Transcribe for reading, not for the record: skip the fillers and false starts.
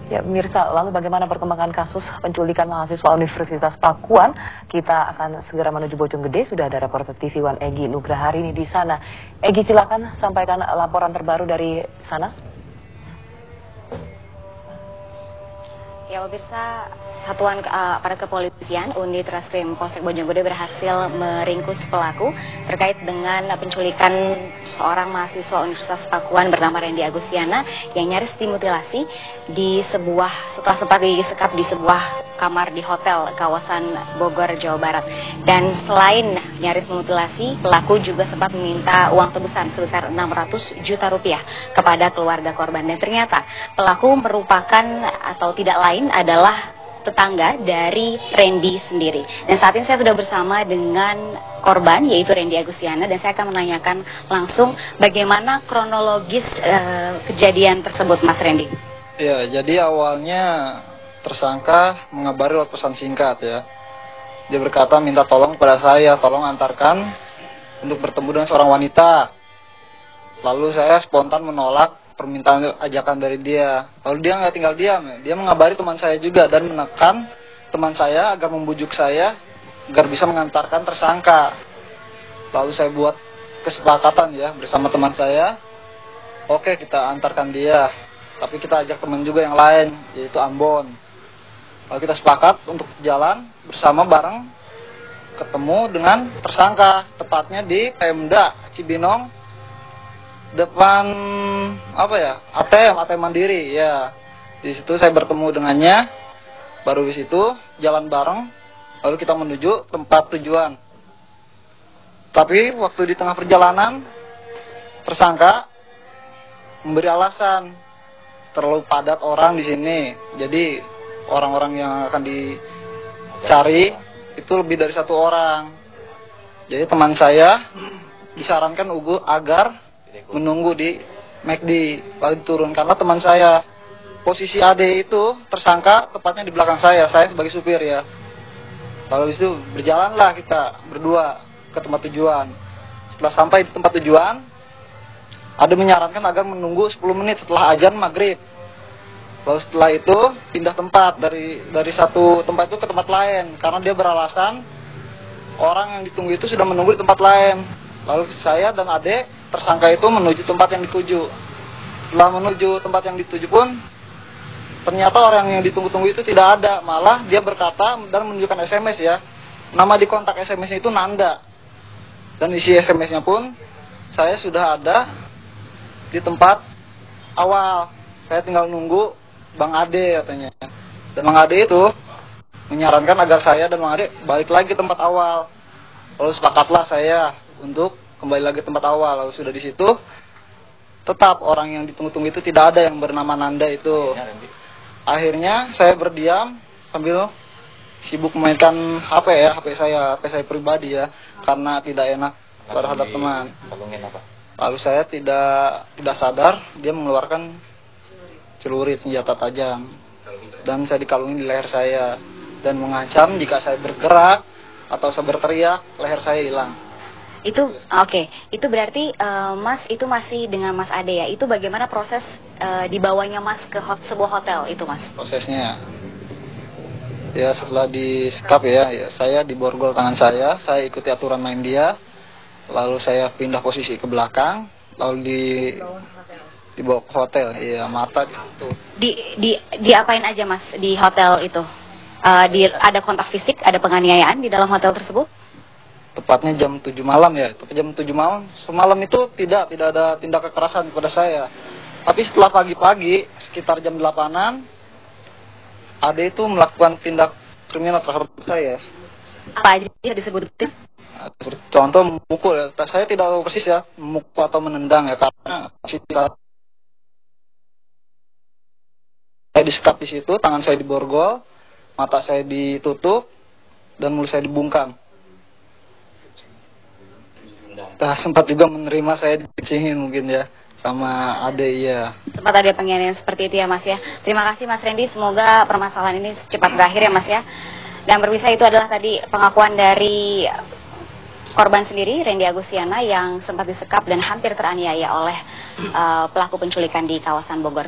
Ya, pemirsa, lalu bagaimana perkembangan kasus penculikan mahasiswa Universitas Pakuan? Kita akan segera menuju Bojonggede. Sudah ada reporter TV One Egy Nugrahari ini di sana. Egy, silakan sampaikan laporan terbaru dari sana. Ya, pemirsa, Satuan Aparat Kepolisian Unit Reskrim Polsek Bojonggede berhasil meringkus pelaku terkait dengan penculikan seorang mahasiswa Universitas Pakuan bernama Randy Agustiana yang nyaris dimutilasi setelah sempat disekap di sebuah kamar di hotel kawasan Bogor, Jawa Barat. Dan selain nyaris memutilasi, pelaku juga sempat meminta uang tebusan sebesar 600 juta rupiah kepada keluarga korban. Dan ternyata pelaku merupakan atau tidak lain adalah tetangga dari Randy sendiri. Dan saat ini saya sudah bersama dengan korban, yaitu Randy Agustiana, dan saya akan menanyakan langsung bagaimana kronologis kejadian tersebut, Mas Randy. Ya, jadi awalnya tersangka mengabari lewat pesan singkat ya. Dia berkata minta tolong kepada saya, tolong antarkan untuk bertemu dengan seorang wanita. Lalu saya spontan menolak permintaan ajakan dari dia. Lalu dia nggak tinggal diam, dia mengabari teman saya juga dan menekan teman saya agar membujuk saya agar bisa mengantarkan tersangka. Lalu saya buat kesepakatan ya bersama teman saya. Oke, kita antarkan dia, tapi kita ajak teman juga yang lain, yaitu Ambon. Lalu kita sepakat untuk jalan bersama bareng ketemu dengan tersangka, tepatnya di Pemda Cibinong, depan ATM Mandiri ya. Di situ saya bertemu dengannya, baru di situ jalan bareng, lalu kita menuju tempat tujuan. Tapi waktu di tengah perjalanan, tersangka memberi alasan terlalu padat orang di sini, jadi orang-orang yang akan dicari itu lebih dari satu orang. Jadi teman saya disarankan agar menunggu di McD lalu turun, karena teman saya posisi AD itu tersangka tepatnya di belakang saya sebagai supir ya. Lalu itu berjalanlah kita berdua ke tempat tujuan. Setelah sampai di tempat tujuan, AD menyarankan agar menunggu 10 menit setelah azan maghrib. Lalu setelah itu pindah tempat dari satu tempat itu ke tempat lain karena dia beralasan orang yang ditunggu itu sudah menunggu di tempat lain. Lalu saya dan Ade tersangka itu menuju tempat yang dituju. Setelah menuju tempat yang dituju pun ternyata orang yang ditunggu-tunggu itu tidak ada, malah dia berkata dan menunjukkan SMS ya. Nama di kontak SMS-nya itu Nanda. Dan isi SMS-nya pun saya sudah ada di tempat awal. Saya tinggal nunggu Bang Ade katanya. Dan Bang Ade itu menyarankan agar saya dan Bang Ade balik lagi ke tempat awal. Lalu sepakatlah saya untuk kembali lagi ke tempat awal. Lalu sudah di situ tetap orang yang ditunggu-tunggu itu tidak ada yang bernama Nanda itu. Akhirnya saya berdiam sambil sibuk memainkan HP saya pribadi ya, karena tidak enak terhadap teman. Lalu saya tidak sadar dia mengeluarkan celurit senjata tajam dan saya dikalungin di leher saya dan mengancam jika saya bergerak atau saya berteriak leher saya hilang. Itu oke. Itu berarti Mas itu masih dengan Mas Ade ya. Itu bagaimana proses dibawanya Mas ke sebuah hotel itu, Mas? Prosesnya ya setelah disekap ya, saya diborgol tangan saya ikuti aturan main dia. Lalu saya pindah posisi ke belakang, lalu dibawa ke hotel, iya mata gitu. Diapain aja Mas di hotel itu? Ada kontak fisik, ada penganiayaan di dalam hotel tersebut? Tepatnya jam 7 malam ya, jam 7 malam, semalam itu tidak ada tindak kekerasan kepada saya. Tapi setelah pagi-pagi, sekitar jam 8-an, Ade itu melakukan tindak kriminal terhadap saya. Apa aja disebut? Contoh memukul ya, saya tidak tahu persis ya, memukul atau menendang ya, karena saya disekap di situ, tangan saya diborgol, mata saya ditutup, dan mulut saya dibungkam. Sempat juga menerima saya dikencingin mungkin ya, sama Ade ya. Sempat ada penganiayaan seperti itu ya Mas ya. Terima kasih Mas Randy, semoga permasalahan ini cepat berakhir ya Mas ya. Dan berbisa itu adalah tadi pengakuan dari korban sendiri, Randy Agustiana, yang sempat disekap dan hampir teraniaya oleh pelaku penculikan di kawasan Bogor.